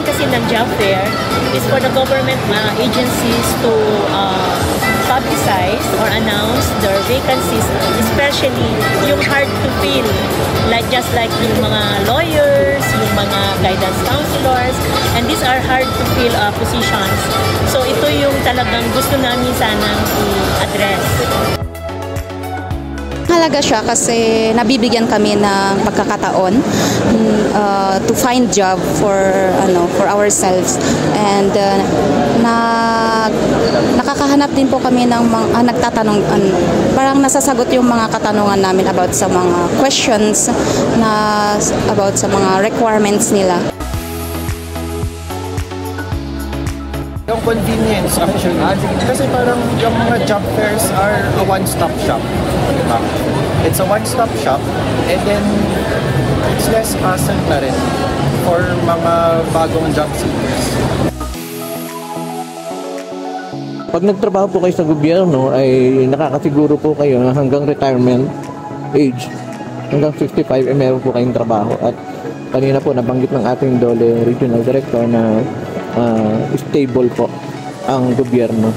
kasi ng job fair is for the government agencies to publicize or announce their vacancies, especially yung hard to fill, just like yung mga lawyers, yung mga guidance counselors, and these are hard to fill positions. So ito yung talagang gusto namin sanang i-address. Mahalaga siya kasi nabibigyan kami ng pagkakataon to find job for ourselves, and nakakahanap din po kami ng mga nagtatanong, parang nasasagot yung mga katanungan namin about sa mga questions about sa mga requirements nila. Yung convenience actually, kasi parang yung mga job fairs are a one-stop shop. Diba? It's a one-stop shop, and then it's less hassle na rin for mga bagong job seekers. Pag nagtrabaho po kayo sa gobyerno ay nakakasiguro po kayo hanggang retirement age, hanggang 55 ay meron po kayong trabaho. At kanina po nabanggit ng ating Dole Regional Director na stable po ang gobyerno.